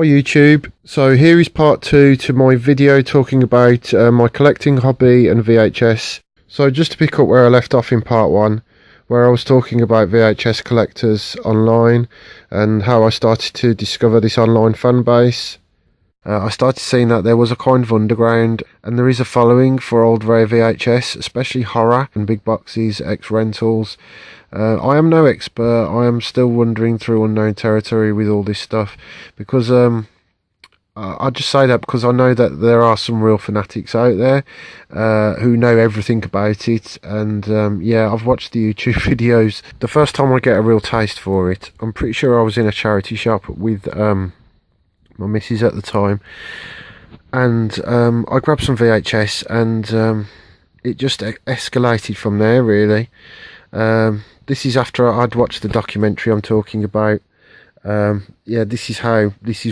Hi YouTube, so here is part 2 to my video talking about my collecting hobby and VHS. So just to pick up where I left off in part 1, where I was talking about VHS collectors online and how I started to discover this online fan base. I started seeing that there was a kind of underground and there is a following for old rare VHS, especially horror and big boxes, ex-rentals. I am no expert. I am still wandering through unknown territory with all this stuff because I just say that because I know that there are some real fanatics out there who know everything about it, and yeah, I've watched the YouTube videos. The first time I get a real taste for it, I'm pretty sure I was in a charity shop with my missus at the time, and I grabbed some VHS, and it just escalated from there really. This is after I'd watched the documentary I'm talking about. Yeah, this is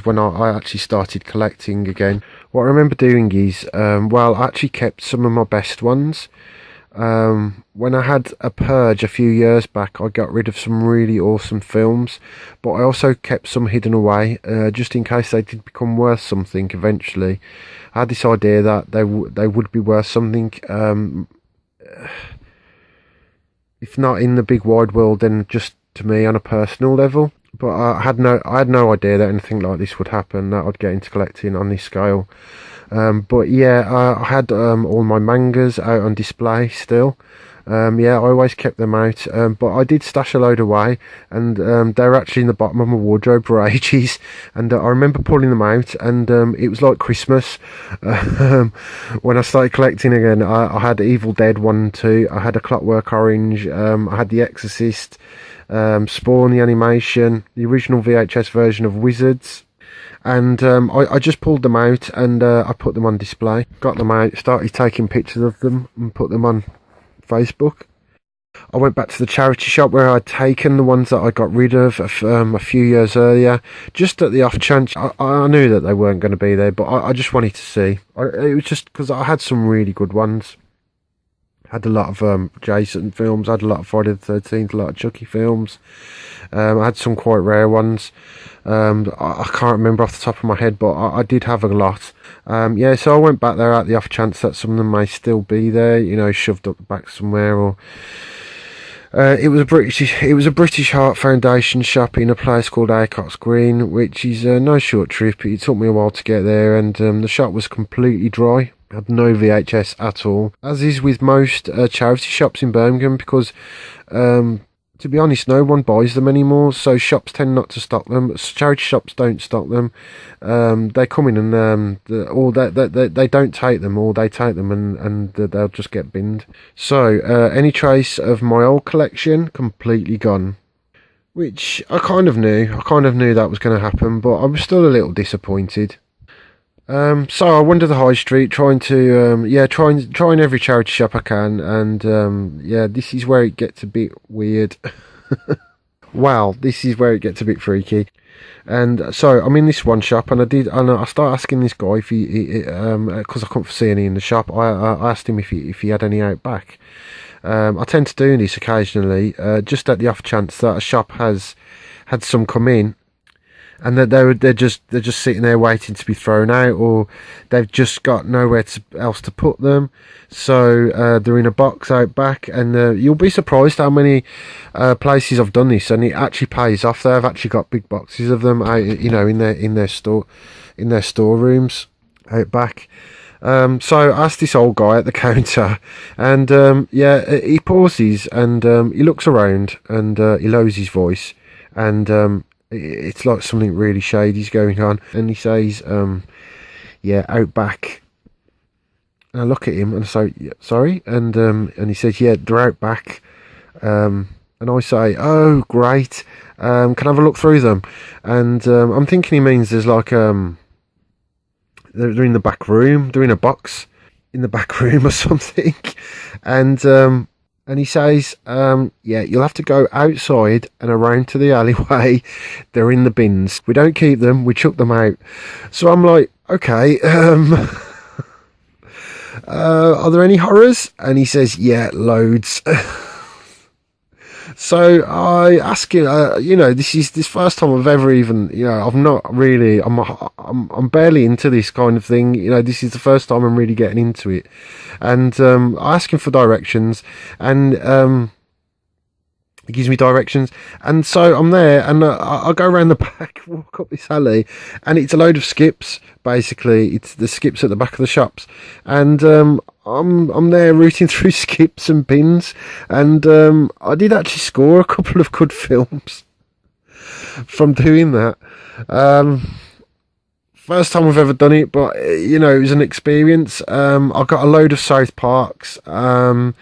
when I actually started collecting again. What I remember doing is, well, I actually kept some of my best ones. When I had a purge a few years back, I got rid of some really awesome films, but I also kept some hidden away, just in case they did become worth something eventually. I had this idea that they would be worth something, if not in the big wide world, then just to me on a personal level. But I had no idea that anything like this would happen, that I'd get into collecting on this scale. But yeah, I had all my mangas out on display still. Yeah, I always kept them out, but I did stash a load away, and they were actually in the bottom of my wardrobe for ages, and I remember pulling them out, and it was like Christmas. When I started collecting again, I had Evil Dead 1 and 2, I had A Clockwork Orange, I had The Exorcist, Spawn the animation, the original VHS version of Wizards, and I just pulled them out, and I put them on display, got them out, started taking pictures of them and put them on Facebook. I went back to the charity shop where I'd taken the ones that I got rid of a few years earlier, just at the off chance. I knew that they weren't going to be there, but I just wanted to see. It was just because I had some really good ones. Had a lot of Jason films, I had a lot of Friday the 13th, a lot of Chucky films. I had some quite rare ones. I can't remember off the top of my head, but I did have a lot. Yeah, so I went back there at the off chance that some of them may still be there, you know, shoved up the back somewhere, or it was a British Heart Foundation shop in a place called Acots Green, which is no short trip. It took me a while to get there, and the shop was completely dry. Had no VHS at all, as is with most charity shops in Birmingham, because to be honest, no one buys them anymore, so shops tend not to stock them. Charity shops don't stock them. They come in and or they don't take them, or they take them and they'll just get binned. So any trace of my old collection completely gone, which I kind of knew that was going to happen, but I was still a little disappointed. So I wandered the high street, trying every charity shop I can, and yeah, this is where it gets a bit weird. Wow, this is where it gets a bit freaky. And so I'm in this one shop, and I started asking this guy if he because I couldn't see any in the shop. I asked him if he had any out back. I tend to do this occasionally, just at the off chance that a shop has had some come in, and that they're just sitting there waiting to be thrown out, or they've just got nowhere else to put them, so they're in a box out back. And you'll be surprised how many places I've done this, and it actually pays off. They've actually got big boxes of them out, you know, in their storerooms out back. So I asked this old guy at the counter, and yeah, he pauses, and he looks around, and he lowers his voice, and it's like something really shady's going on, and he says, yeah, out back. And I look at him and I say, yeah, sorry, and he says, yeah, they're out back. And I say, oh, great, can I have a look through them? And I'm thinking he means there's like they're in the back room, they're in a box in the back room or something. And he says, yeah, you'll have to go outside and around to the alleyway. They're in the bins. We don't keep them, we chuck them out. So I'm like, okay, are there any horrors? And he says, yeah, loads. So I ask him, this is this first time I've ever even, I've not really, I'm barely into this kind of thing. This is the first time I'm really getting into it, and I ask him for directions, and he gives me directions, and so I'm there, and I go around the back, walk up this alley, and it's a load of skips. Basically, it's the skips at the back of the shops, and I'm there rooting through skips and bins, and I did actually score a couple of good films from doing that. First time I've ever done it, but it was an experience. I got a load of South Parks. There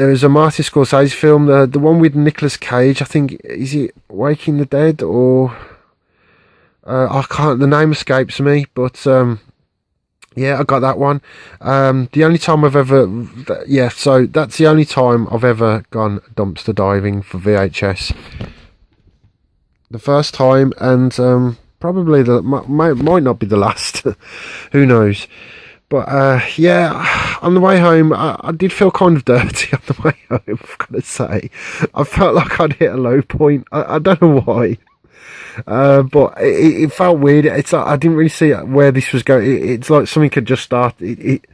was a Martin Scorsese film, the one with Nicolas Cage. I think, is it Waking the Dead, or I can't. The name escapes me, but yeah, I got that one. The only time I've ever, so that's the only time I've ever gone dumpster diving for VHS. The first time, and probably might not be the last. Who knows? But on the way home, I did feel kind of dirty on the way home, I've got to say. I felt like I'd hit a low point. I don't know why. But it felt weird. It's like I didn't really see where this was going. It's like something had just started.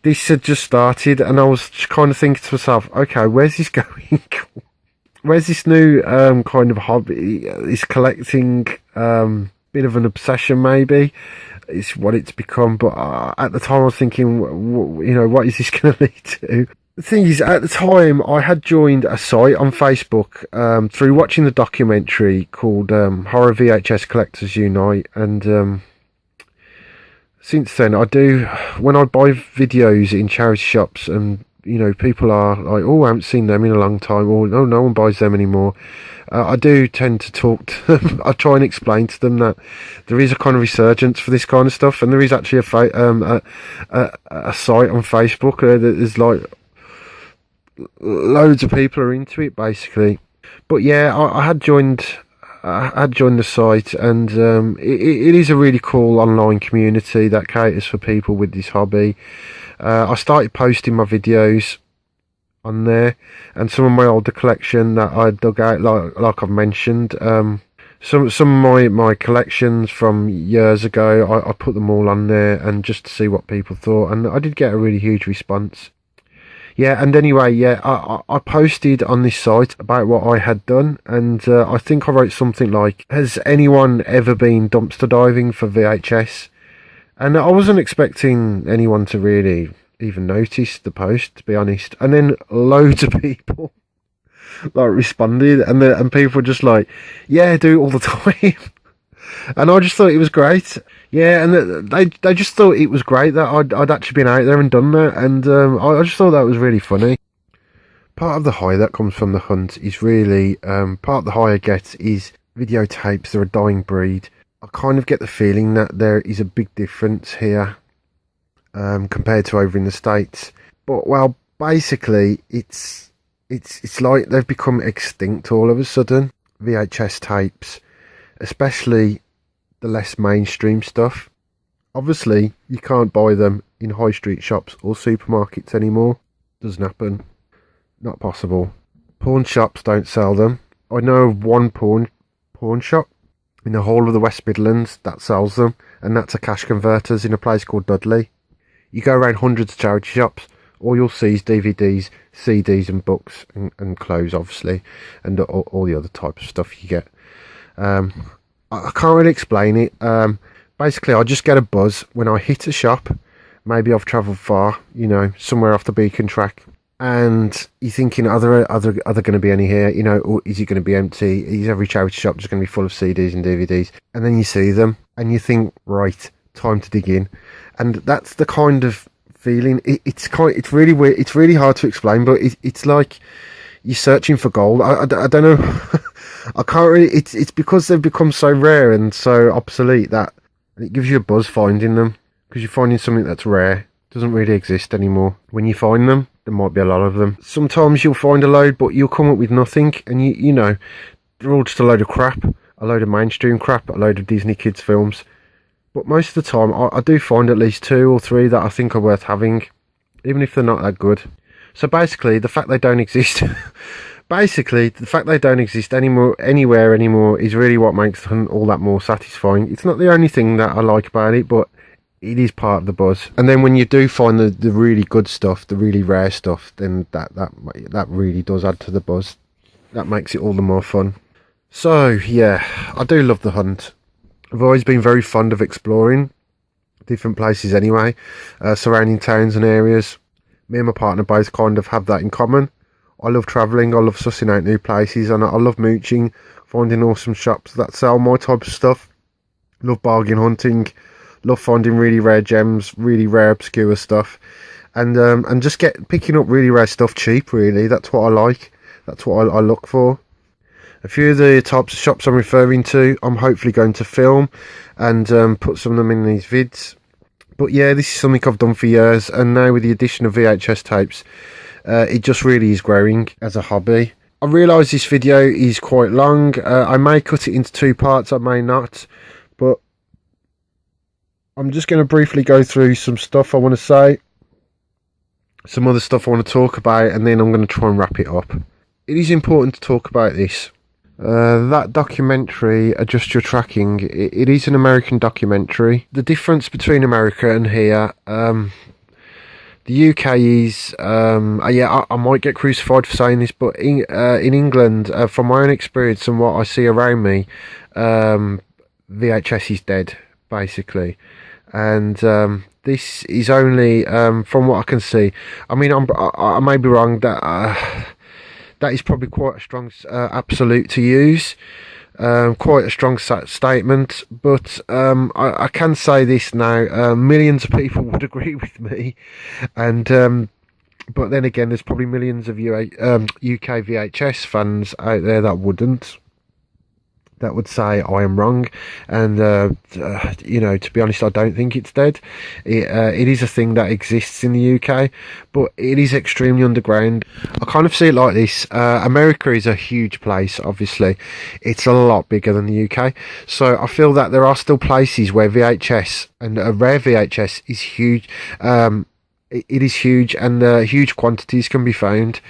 This had just started, and I was kind of thinking to myself, okay, where's this going? Where's this new kind of hobby? This collecting, bit of an obsession maybe. It's what it's become, but at the time I was thinking, what is this going to lead to? The thing is, at the time I had joined a site on Facebook through watching the documentary called Horror VHS Collectors Unite, and since then when I buy videos in charity shops, and people are like, oh, I haven't seen them in a long time, or oh, no one buys them anymore. I do tend to talk to them. I try and explain to them that there is a kind of resurgence for this kind of stuff, and there is actually a site on Facebook that there's like loads of people are into it, basically. But yeah, I had joined the site, and it is a really cool online community that caters for people with this hobby. I started posting my videos on there, and some of my older collection that I dug out, like I've mentioned. Some of my collections from years ago, I put them all on there, and just to see what people thought, and I did get a really huge response. Yeah, and anyway, I posted on this site about what I had done, and I think I wrote something like, has anyone ever been dumpster diving for VHS? And I wasn't expecting anyone to really even notice the post, to be honest. And then loads of people responded, and people were just like, yeah, I do it all the time. And I just thought it was great. Yeah, and they just thought it was great that I'd actually been out there and done that, and I just thought that was really funny. Part of the high that comes from the hunt is really, part of the high I get is videotapes. They're a dying breed. I kind of get the feeling that there is a big difference here compared to over in the States. But, well, basically, it's like they've become extinct all of a sudden. VHS tapes, especially the less mainstream stuff. Obviously, you can't buy them in high street shops or supermarkets anymore. Doesn't happen. Not possible. Pawn shops don't sell them. I know of one pawn shop in the whole of the West Midlands that sells them, and that's a Cash Converters in a place called Dudley. You go around hundreds of charity shops, all you'll see is DVDs, CDs and books, and clothes, obviously, and all the other types of stuff you get. I can't really explain it. Basically, I just get a buzz when I hit a shop. Maybe I've travelled far, somewhere off the beacon track, and you're thinking, are there going to be any here? Or is it going to be empty? Is every charity shop just going to be full of CDs and DVDs? And then you see them, and you think, right, time to dig in. And that's the kind of feeling. It's really weird. It's really hard to explain, but it's like you're searching for gold. I don't know. I can't really. It's because they've become so rare and so obsolete that it gives you a buzz finding them, because you're finding something that's rare, doesn't really exist anymore. When you find them, there might be a lot of them. Sometimes you'll find a load, but you'll come up with nothing, and you know they're all just a load of crap, a load of mainstream crap, a load of Disney kids films. But most of the time, I do find at least 2 or 3 that I think are worth having, even if they're not that good. So basically, the fact they don't exist Basically, the fact they don't exist anywhere anymore is really what makes the hunt all that more satisfying. It's not the only thing that I like about it, but it is part of the buzz. And then when you do find the really good stuff, the really rare stuff, then that really does add to the buzz. That makes it all the more fun. So yeah, I do love the hunt. I've always been very fond of exploring different places anyway, surrounding towns and areas. Me and my partner both kind of have that in common. I love travelling, I love sussing out new places, and I love mooching, finding awesome shops that sell my type of stuff. Love bargain hunting, love finding really rare gems, really rare obscure stuff, and just picking up really rare stuff cheap. Really, that's what I like. That's what I look for. A few of the types of shops I'm referring to, I'm hopefully going to film and put some of them in these vids. But yeah, this is something I've done for years, and now with the addition of VHS tapes, it just really is growing as a hobby. I realise this video is quite long. I may cut it into 2 parts, I may not, but I'm just going to briefly go through some stuff I want to say, some other stuff I want to talk about, and then I'm going to try and wrap it up. It is important to talk about this. That documentary, Adjust Your Tracking, it is an American documentary. The difference between America and here, the UK is, yeah, I might get crucified for saying this, but in England, from my own experience and what I see around me, VHS is dead, basically. And this is only, from what I can see, I mean, I may be wrong, that is probably quite a strong absolute to use, quite a strong statement, but I can say this now, millions of people would agree with me, and but then again, there's probably millions of UK VHS fans out there that wouldn't. That would say I am wrong, and you know, to be honest, I don't think it's dead. It is a thing that exists in the UK, but it is extremely underground. I kind of see it like this. America is a huge place, obviously. It's a lot bigger than the UK, so I feel that there are still places where VHS, and a rare VHS, is huge. It is huge, and huge quantities can be found.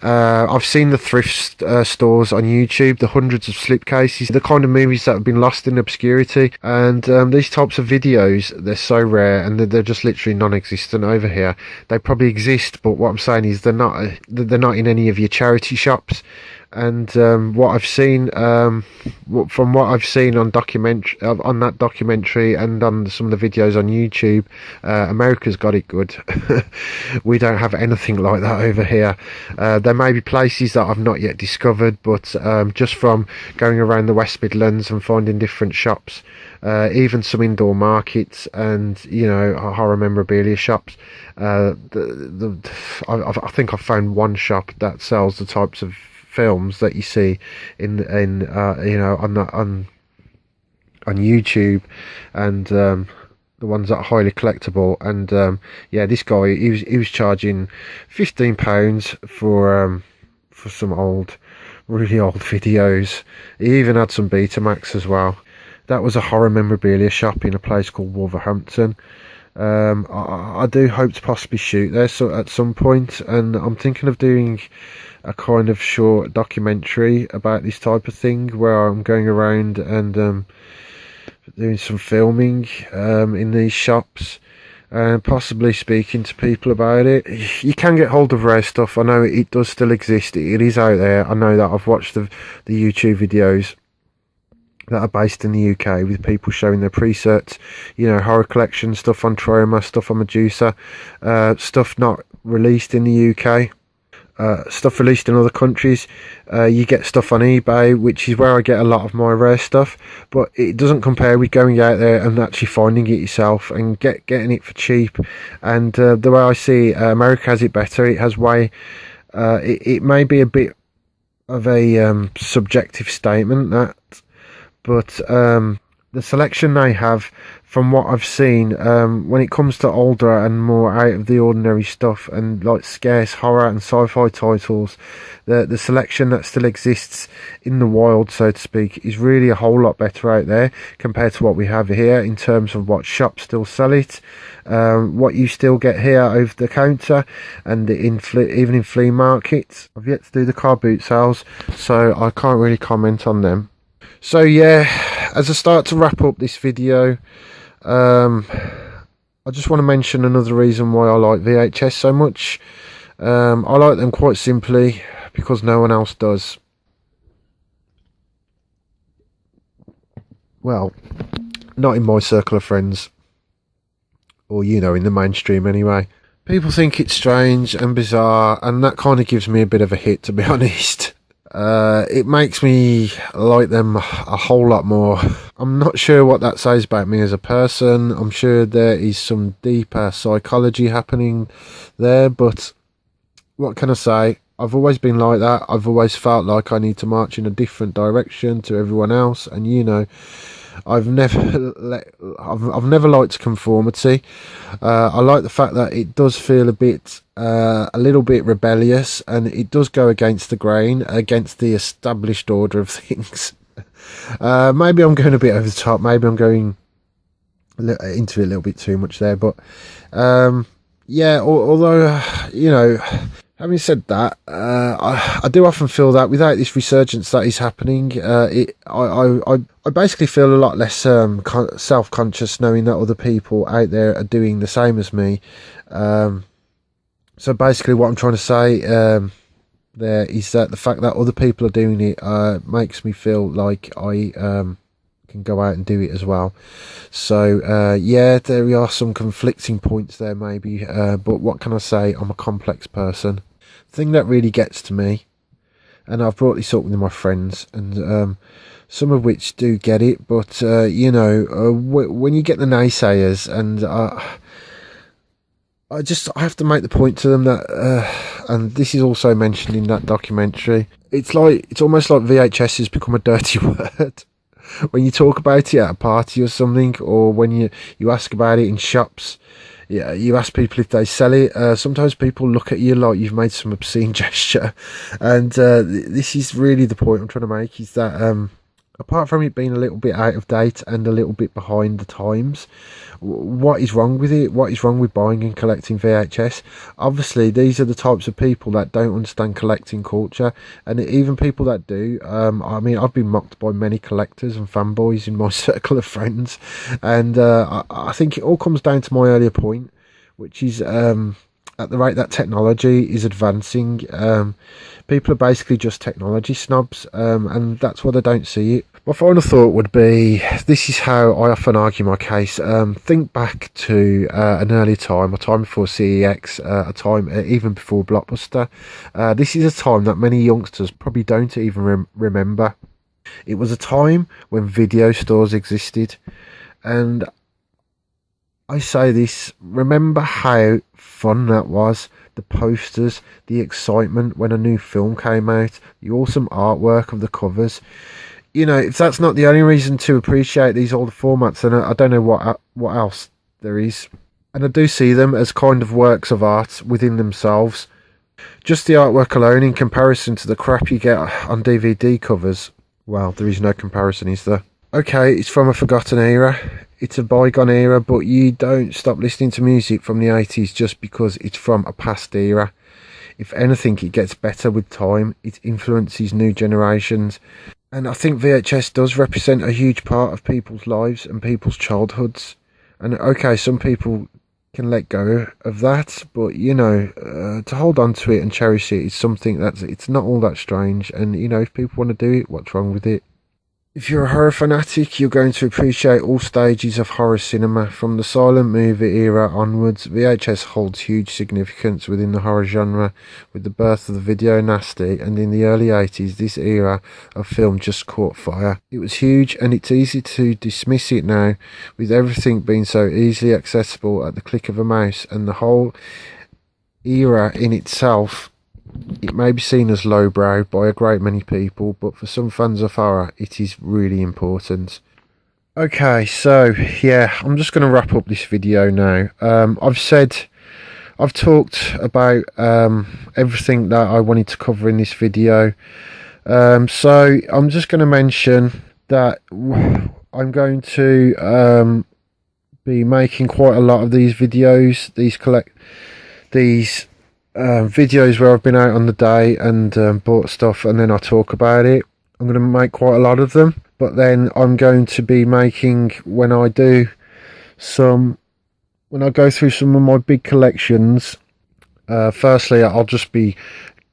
I've seen the thrift stores on YouTube, the hundreds of slipcases, the kind of movies that have been lost in obscurity, and these types of videos, they're so rare, and they're just literally non-existent over here. They probably exist, but what I'm saying is they're not in any of your charity shops. And what I've seen, from what I've seen on that documentary and on some of the videos on YouTube, America's got it good. We don't have anything like that over here. There may be places that I've not yet discovered, but just from going around the West Midlands and finding different shops, even some indoor markets, and you know, horror memorabilia shops. I think I've found one shop that sells the types of films that you see in you know, on YouTube, and the ones that are highly collectible. And yeah, this guy, he was charging £15 for some really old videos. He even had some Betamax as well. That was a horror memorabilia shop in a place called Wolverhampton. I do hope to possibly shoot there at some point, and I'm thinking of doing a kind of short documentary about this type of thing, where I'm going around and doing some filming in these shops, and possibly speaking to people about it. You can get hold of rare stuff. I know it does still exist. It is out there. I know that. I've watched the YouTube videos that are based in the UK with people showing their presets, you know, horror collection stuff on Trauma, stuff on Medusa, stuff not released in the UK, stuff released in other countries. You get stuff on eBay, which is where I get a lot of my rare stuff, but it doesn't compare with going out there and actually finding it yourself and getting it for cheap. And the way I see America has it better. It has way, it may be a bit of a subjective statement, that, but the selection they have, from what I've seen, when it comes to older and more out of the ordinary stuff and like scarce horror and sci-fi titles, the selection that still exists in the wild, so to speak, is really a whole lot better out there compared to what we have here in terms of what shops still sell it, what you still get here over the counter, and even in flea markets. I've yet to do the car boot sales, so I can't really comment on them. So yeah, as I start to wrap up this video, I just want to mention another reason why I like VHS so much. I like them quite simply because no one else does. Well, not in my circle of friends, or in the mainstream anyway. People think it's strange and bizarre, and that kind of gives me a bit of a hit, to be honest. It makes me like them a whole lot more. I'm not sure what that says about me as a person. I'm sure there is some deeper psychology happening there, but what can I say? I've always been like that. I've always felt like I need to march in a different direction to everyone else, and I've never liked conformity. I like the fact that it does feel a little bit rebellious, and it does go against the grain, against the established order of things. Maybe I'm going a bit over the top. Maybe I'm going into it a little bit too much there. But yeah, although having said that, I do often feel that without this resurgence that is happening, I basically feel a lot less self-conscious knowing that other people out there are doing the same as me. So basically what I'm trying to say there is that the fact that other people are doing it makes me feel like I can go out and do it as well. So yeah, there are some conflicting points there maybe, but what can I say? I'm a complex person. The thing that really gets to me, and I've brought this up with my friends, and some of which do get it, but when you get the naysayers, and I have to make the point to them that, and this is also mentioned in that documentary, it's almost like VHS has become a dirty word. When you talk about it at a party or something, or when you ask about it in shops, yeah, you ask people if they sell it, sometimes people look at you like you've made some obscene gesture. And this is really the point I'm trying to make, is that apart from it being a little bit out of date and a little bit behind the times, what is wrong with it? What is wrong with buying and collecting VHS? Obviously, these are the types of people that don't understand collecting culture, and even people that do. I mean, I've been mocked by many collectors and fanboys in my circle of friends, and I think it all comes down to my earlier point, which is at the rate that technology is advancing, people are basically just technology snobs, and that's why they don't see it. My final thought would be, this is how I often argue my case. Think back to an earlier time, a time before CEX, a time even before Blockbuster. This is a time that many youngsters probably don't even remember. It was a time when video stores existed, and I say this, remember how fun that was. The posters, the excitement when a new film came out, the awesome artwork of the covers. If that's not the only reason to appreciate these older formats, then I don't know what else there is. And I do see them as kind of works of art within themselves. Just the artwork alone, in comparison to the crap you get on DVD covers, well, there is no comparison, is there? Okay, it's from a forgotten era. It's a bygone era, but you don't stop listening to music from the 80s just because it's from a past era. If anything, it gets better with time. It influences new generations. And I think VHS does represent a huge part of people's lives and people's childhoods. And okay, some people can let go of that, but to hold on to it and cherish it is something it's not all that strange. And if people want to do it, what's wrong with it? If you're a horror fanatic, you're going to appreciate all stages of horror cinema. From the silent movie era onwards, VHS holds huge significance within the horror genre, with the birth of the video nasty, and in the early 80s, this era of film just caught fire. It was huge, and it's easy to dismiss it now, with everything being so easily accessible at the click of a mouse, and the whole era in itself. It may be seen as lowbrow by a great many people, but for some fans of horror, it is really important. Okay, so yeah, I'm just going to wrap up this video now. I've talked about everything that I wanted to cover in this video. So I'm just going to mention that I'm going to be making quite a lot of these videos, these videos where I've been out on the day and bought stuff, and then I talk about it. I'm going to make quite a lot of them, but then I'm going to be making, when I go through some of my big collections, firstly I'll just be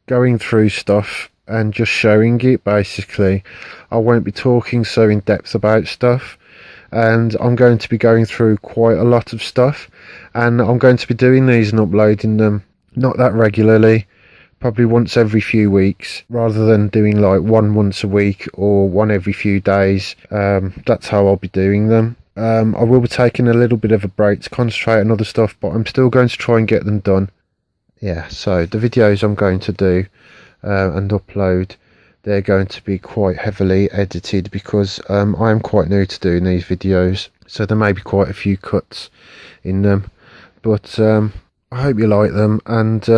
going through stuff and just showing it. Basically, I won't be talking so in depth about stuff, and I'm going to be going through quite a lot of stuff, and I'm going to be doing these and uploading them not that regularly, probably once every few weeks, rather than doing like one once a week or one every few days. That's how I'll be doing them. I will be taking a little bit of a break to concentrate on other stuff, but I'm still going to try and get them done. Yeah, so the videos I'm going to do and upload, they're going to be quite heavily edited, because I am quite new to doing these videos, so there may be quite a few cuts in them, but I hope you like them, and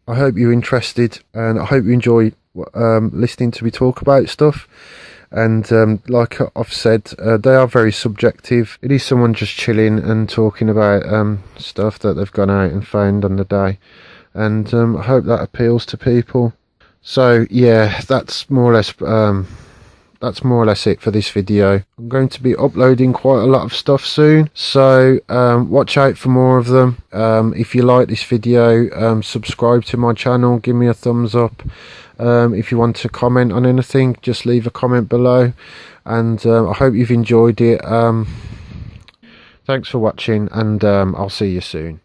I hope you're interested, and I hope you enjoy listening to me talk about stuff. And like I've said, they are very subjective. It is someone just chilling and talking about stuff that they've gone out and found on the day, and I hope that appeals to people. So yeah, that's more or less it for this video. I'm going to be uploading quite a lot of stuff soon, so watch out for more of them. If you like this video, subscribe to my channel, give me a thumbs up. If you want to comment on anything, just leave a comment below, and I hope you've enjoyed it. Thanks for watching, and I'll see you soon.